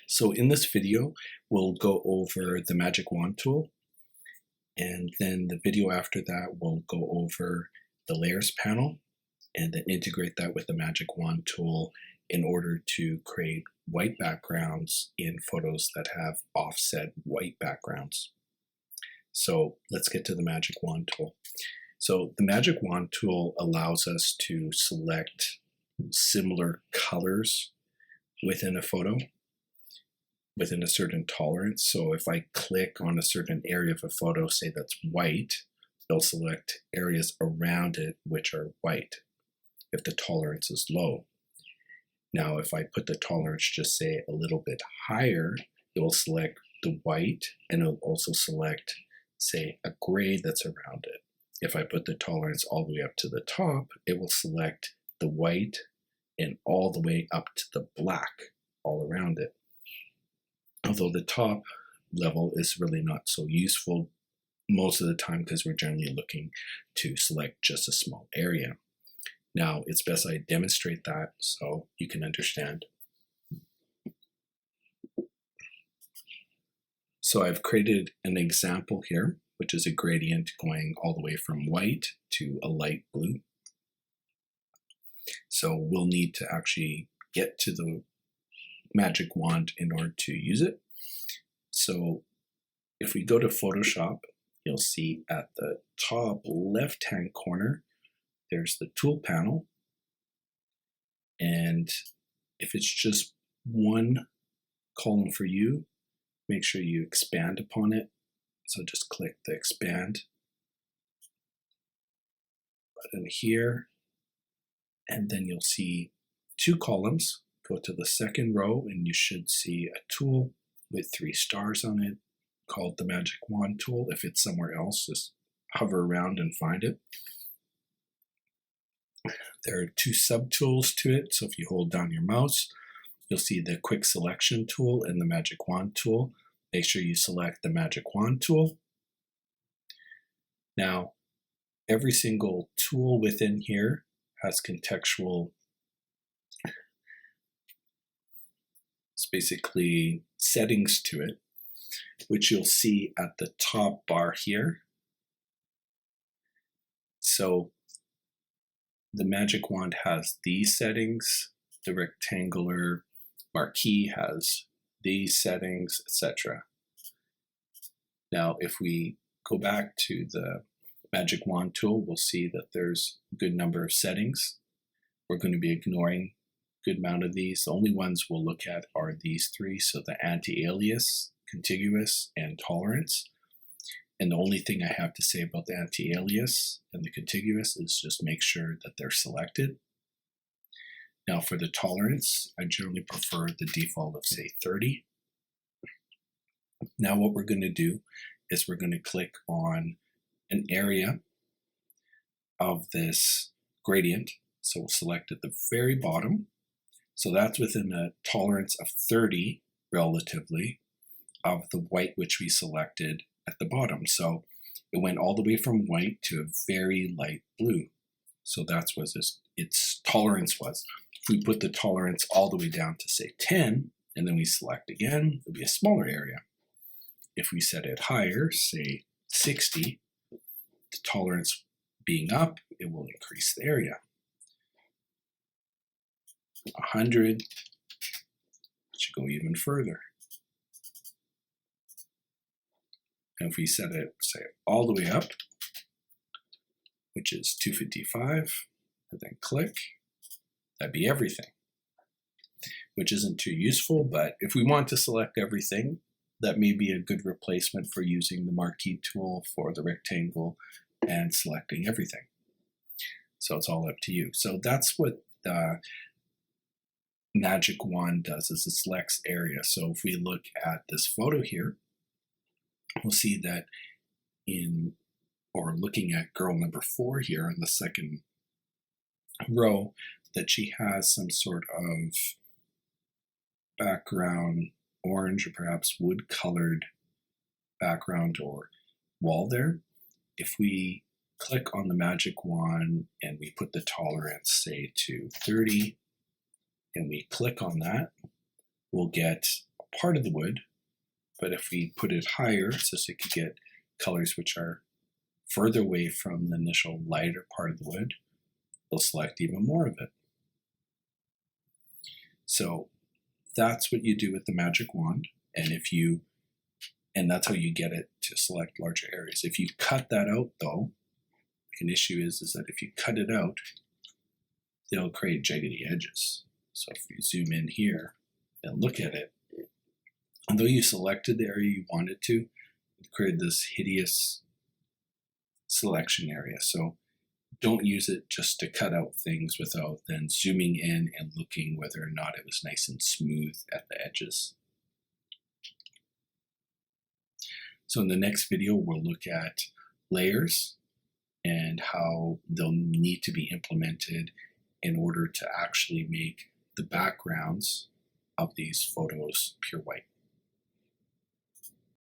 So in this video, we'll go over the Magic Wand tool, and then the video after that will go over the layers panel and then integrate that with the Magic Wand tool in order to create white backgrounds in photos that have offset white backgrounds. So let's get to the Magic Wand tool. So the Magic Wand tool allows us to select similar colors within a photo within a certain tolerance. So if I click on a certain area of a photo, say that's white, it'll select areas around it which are white if the tolerance is low. Now, if I put the tolerance just say a little bit higher, it will select the white and it'll also select, say, a gray that's around it. If I put the tolerance all the way up to the top, it will select the white and all the way up to the black all around it. Although the top level is really not so useful most of the time because we're generally looking to select just a small area. Now, it's best I demonstrate that so you can understand. So I've created an example here, which is a gradient going all the way from white to a light blue. So we'll need to actually get to the Magic Wand in order to use it. So if we go to Photoshop, you'll see at the top left-hand corner, there's the tool panel. And if it's just one column for you, make sure you expand upon it. So just click the expand button here, and then you'll see two columns. Go to the second row and you should see a tool with 3 stars on it called the Magic Wand tool. If it's somewhere else, just hover around and find it. There are 2 subtools to it. So if you hold down your mouse, you'll see the quick selection tool and the Magic Wand tool. Make sure you select the Magic Wand tool. Now, every single tool within here has contextual, it's basically settings to it, which you'll see at the top bar here. So the Magic Wand has these settings, the rectangular marquee has these settings, etc. Now, if we go back to the Magic Wand tool, we'll see that there's a good number of settings. We're going to be ignoring a good amount of these. The only ones we'll look at are these 3, so the anti-alias, contiguous, and tolerance. And the only thing I have to say about the anti-alias and the contiguous is just make sure that they're selected. Now for the tolerance, I generally prefer the default of say 30. Now what we're going to do is we're going to click on an area of this gradient. So we'll select at the very bottom. So that's within a tolerance of 30 relatively of the white which we selected at the bottom. So it went all the way from white to a very light blue. So that's what its tolerance was. If we put the tolerance all the way down to say 10, and then we select again, it'll be a smaller area. If we set it higher, say 60, the tolerance being up, it will increase the area. 100, it should go even further. And if we set it, say, all the way up, which is 255, and then click, that'd be everything, which isn't too useful, but if we want to select everything, that may be a good replacement for using the marquee tool for the rectangle and selecting everything. So it's all up to you. So that's what the Magic Wand does, is it selects area. So if we look at this photo here, we'll see that looking at girl number 4 here in the second row, that she has some sort of background orange or perhaps wood colored background or wall there. If we click on the Magic Wand and we put the tolerance say to 30 and we click on that, we'll get part of the wood, but if we put it higher, so it could get colors which are further away from the initial lighter part of the wood, we'll select even more of it. So that's what you do with the magic wand, and that's how you get it to select larger areas. If you cut that out though, an issue is that if you cut it out, they'll create jaggedy edges. So if we zoom in here and look at it, although you selected the area you wanted to, it created this hideous selection area. So don't use it just to cut out things without then zooming in and looking whether or not it was nice and smooth at the edges. So in the next video, we'll look at layers and how they'll need to be implemented in order to actually make the backgrounds of these photos pure white.